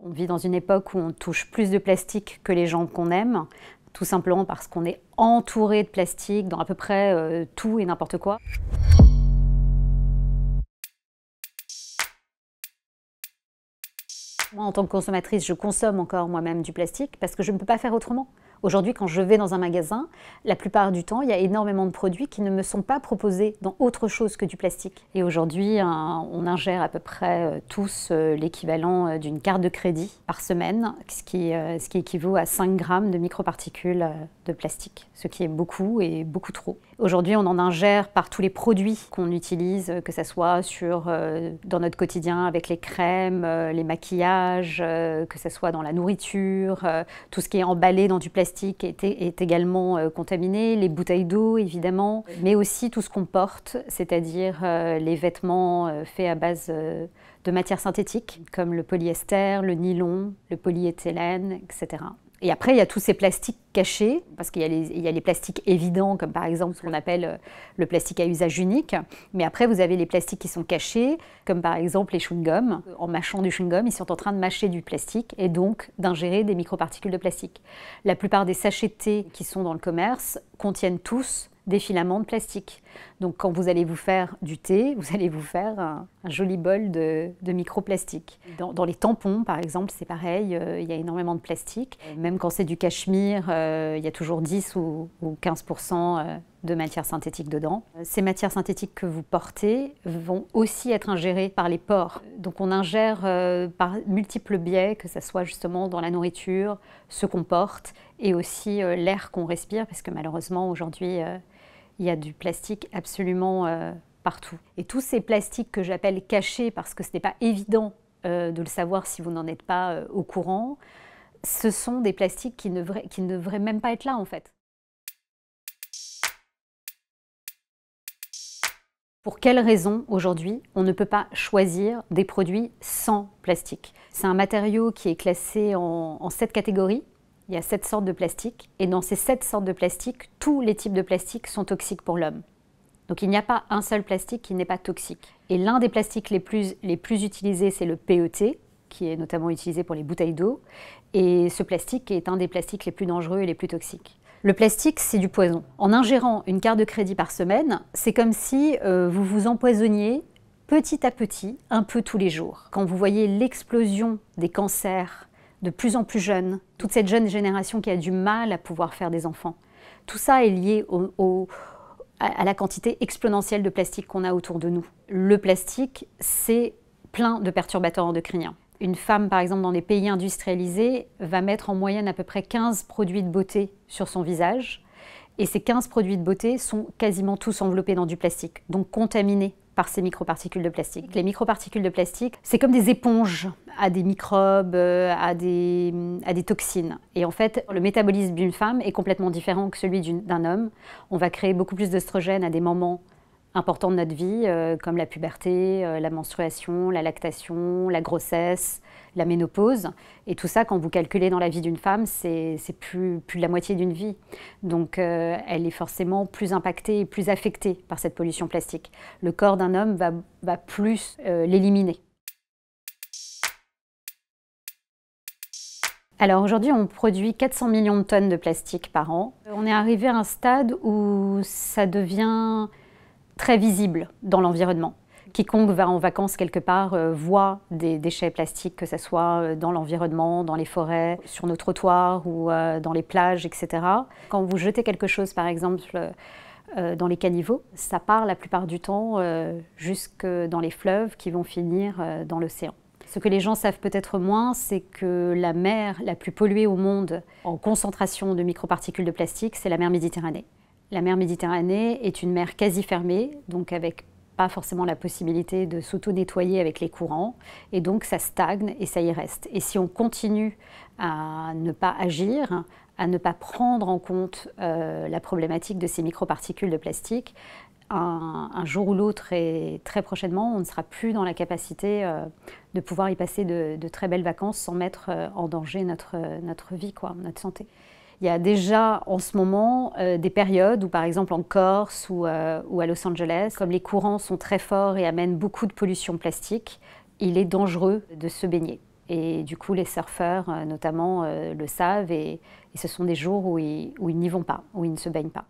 On vit dans une époque où on touche plus de plastique que les gens qu'on aime, tout simplement parce qu'on est entouré de plastique dans à peu près tout et n'importe quoi. Moi, en tant que consommatrice, je consomme encore moi-même du plastique parce que je ne peux pas faire autrement. Aujourd'hui, quand je vais dans un magasin, la plupart du temps, il y a énormément de produits qui ne me sont pas proposés dans autre chose que du plastique. Et aujourd'hui, on ingère à peu près tous l'équivalent d'une carte de crédit par semaine, ce qui équivaut à 5 grammes de microparticules de plastique, ce qui est beaucoup et beaucoup trop. Aujourd'hui, on en ingère par tous les produits qu'on utilise, que ce soit dans notre quotidien avec les crèmes, les maquillages, que ce soit dans la nourriture, tout ce qui est emballé dans du plastique est également contaminé, les bouteilles d'eau évidemment, mais aussi tout ce qu'on porte, c'est-à-dire les vêtements faits à base de matières synthétiques comme le polyester, le nylon, le polyéthylène, etc. Et après, il y a tous ces plastiques cachés, parce qu'il y a les plastiques évidents, comme par exemple ce qu'on appelle le plastique à usage unique. Mais après, vous avez les plastiques qui sont cachés, comme par exemple les chewing-gums. En mâchant du chewing-gum, ils sont en train de mâcher du plastique et donc d'ingérer des microparticules de plastique. La plupart des sachets de thé qui sont dans le commerce contiennent tous des filaments de plastique. Donc quand vous allez vous faire du thé, vous allez vous faire un joli bol de microplastiques. Dans les tampons, par exemple, c'est pareil, il y a énormément de plastique. Même quand c'est du cachemire, il y a toujours 10 ou 15% de matière synthétique dedans. Ces matières synthétiques que vous portez vont aussi être ingérées par les pores. Donc on ingère par multiples biais, que ce soit justement dans la nourriture, ce qu'on porte, et aussi l'air qu'on respire, parce que malheureusement aujourd'hui, il y a du plastique absolument partout. Et tous ces plastiques que j'appelle cachés, parce que ce n'est pas évident de le savoir si vous n'en êtes pas au courant, ce sont des plastiques qui ne devraient même pas être là en fait. Pour quelles raisons aujourd'hui on ne peut pas choisir des produits sans plastique? C'est un matériau qui est classé en 7 catégories. Il y a 7 sortes de plastique, et dans ces 7 sortes de plastique, tous les types de plastique sont toxiques pour l'homme. Donc il n'y a pas un seul plastique qui n'est pas toxique. Et l'un des plastiques les plus utilisés, c'est le PET, qui est notamment utilisé pour les bouteilles d'eau. Et ce plastique est un des plastiques les plus dangereux et les plus toxiques. Le plastique, c'est du poison. En ingérant une carte de crédit par semaine, c'est comme si vous vous empoisonniez petit à petit, un peu tous les jours. Quand vous voyez l'explosion des cancers de plus en plus jeunes, toute cette jeune génération qui a du mal à pouvoir faire des enfants. Tout ça est lié à la quantité exponentielle de plastique qu'on a autour de nous. Le plastique, c'est plein de perturbateurs endocriniens. Une femme, par exemple, dans les pays industrialisés, va mettre en moyenne à peu près 15 produits de beauté sur son visage. Et ces 15 produits de beauté sont quasiment tous enveloppés dans du plastique, donc contaminés par ces microparticules de plastique. Les microparticules de plastique, c'est comme des éponges à des microbes, à des toxines. Et en fait, le métabolisme d'une femme est complètement différent que celui d'un homme. On va créer beaucoup plus d'œstrogènes à des moments importants de notre vie, comme la puberté, la menstruation, la lactation, la grossesse, la ménopause. Et tout ça, quand vous calculez dans la vie d'une femme, c'est plus de la moitié d'une vie. Donc elle est forcément plus impactée et plus affectée par cette pollution plastique. Le corps d'un homme va plus l'éliminer. Alors aujourd'hui, on produit 400 millions de tonnes de plastique par an. On est arrivé à un stade où ça devient très visible dans l'environnement. Quiconque va en vacances quelque part voit des déchets plastiques, que ce soit dans l'environnement, dans les forêts, sur nos trottoirs ou dans les plages, etc. Quand vous jetez quelque chose, par exemple, dans les caniveaux, ça part la plupart du temps jusque dans les fleuves qui vont finir dans l'océan. Ce que les gens savent peut-être moins, c'est que la mer la plus polluée au monde en concentration de microparticules de plastique, c'est la mer Méditerranée. La mer Méditerranée est une mer quasi fermée, donc avec pas forcément la possibilité de s'auto-nettoyer avec les courants, et donc ça stagne et ça y reste. Et si on continue à ne pas agir, à ne pas prendre en compte la problématique de ces microparticules de plastique, un jour ou l'autre et très prochainement, on ne sera plus dans la capacité de pouvoir y passer de très belles vacances sans mettre en danger notre vie, notre santé. Il y a déjà en ce moment des périodes où, par exemple en Corse ou à Los Angeles, comme les courants sont très forts et amènent beaucoup de pollution plastique, il est dangereux de se baigner. Et du coup, les surfeurs, notamment, le savent et ce sont des jours où ils n'y vont pas, où ils ne se baignent pas.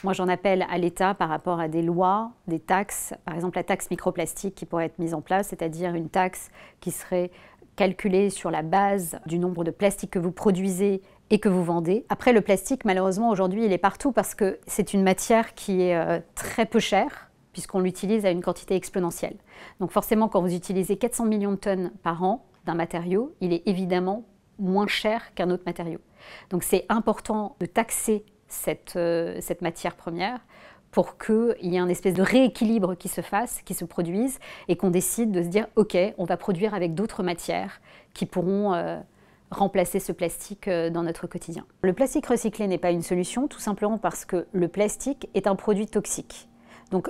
Moi, j'en appelle à l'État par rapport à des lois, des taxes, par exemple la taxe microplastique qui pourrait être mise en place, c'est-à-dire une taxe qui serait calculée sur la base du nombre de plastiques que vous produisez et que vous vendez. Après, le plastique, malheureusement, aujourd'hui, il est partout parce que c'est une matière qui est très peu chère, puisqu'on l'utilise à une quantité exponentielle. Donc forcément, quand vous utilisez 400 millions de tonnes par an d'un matériau, il est évidemment moins cher qu'un autre matériau. Donc c'est important de taxer cette matière première pour qu'il y ait un espèce de rééquilibre qui se fasse, qui se produise, et qu'on décide de se dire « Ok, on va produire avec d'autres matières qui pourront remplacer ce plastique dans notre quotidien ». Le plastique recyclé n'est pas une solution, tout simplement parce que le plastique est un produit toxique. Donc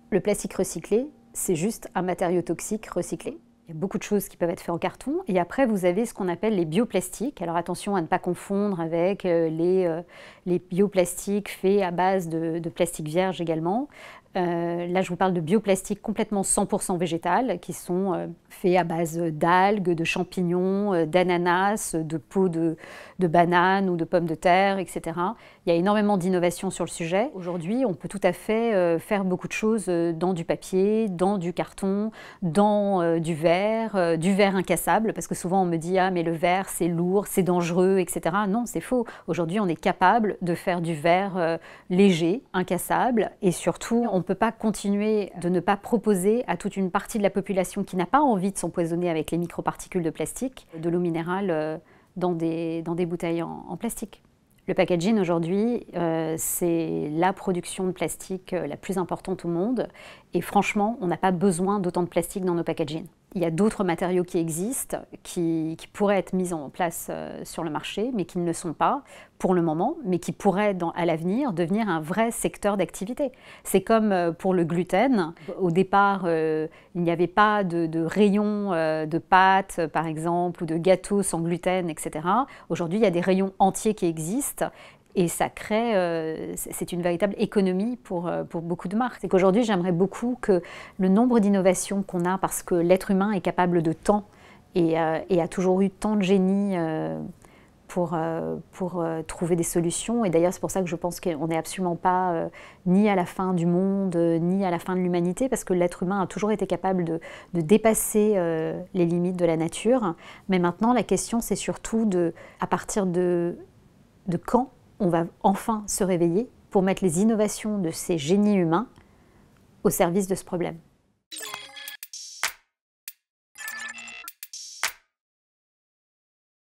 le plastique recyclé, c'est juste un matériau toxique recyclé. Il y a beaucoup de choses qui peuvent être faites en carton. Et après, vous avez ce qu'on appelle les bioplastiques. Alors attention à ne pas confondre avec les bioplastiques faits à base de plastique vierge également. Là, je vous parle de bioplastiques complètement 100% végétales, qui sont faits à base d'algues, de champignons, d'ananas, de peaux de bananes ou de pommes de terre, etc. Il y a énormément d'innovations sur le sujet. Aujourd'hui, on peut tout à fait faire beaucoup de choses dans du papier, dans du carton, dans du verre incassable, parce que souvent on me dit « Ah, mais le verre, c'est lourd, c'est dangereux, etc. » Non, c'est faux. Aujourd'hui, on est capable de faire du verre léger, incassable, et surtout, on ne peut pas continuer de ne pas proposer à toute une partie de la population qui n'a pas envie de s'empoisonner avec les microparticules de plastique, de l'eau minérale dans des bouteilles en plastique. Le packaging aujourd'hui, c'est la production de plastique la plus importante au monde. Et franchement, on n'a pas besoin d'autant de plastique dans nos packaging. Il y a d'autres matériaux qui existent, qui pourraient être mis en place sur le marché, mais qui ne le sont pas pour le moment, mais qui pourraient à l'avenir devenir un vrai secteur d'activité. C'est comme pour le gluten. Au départ, il n'y avait pas de rayon de pâtes, par exemple, ou de gâteaux sans gluten, etc. Aujourd'hui, il y a des rayons entiers qui existent. Et ça crée, c'est une véritable économie pour beaucoup de marques. C'est qu'aujourd'hui, j'aimerais beaucoup que le nombre d'innovations qu'on a, parce que l'être humain est capable de tant et a toujours eu tant de génie pour trouver des solutions. Et d'ailleurs, c'est pour ça que je pense qu'on n'est absolument pas ni à la fin du monde, ni à la fin de l'humanité, parce que l'être humain a toujours été capable de dépasser les limites de la nature. Mais maintenant, la question, c'est surtout à partir de quand on va enfin se réveiller pour mettre les innovations de ces génies humains au service de ce problème.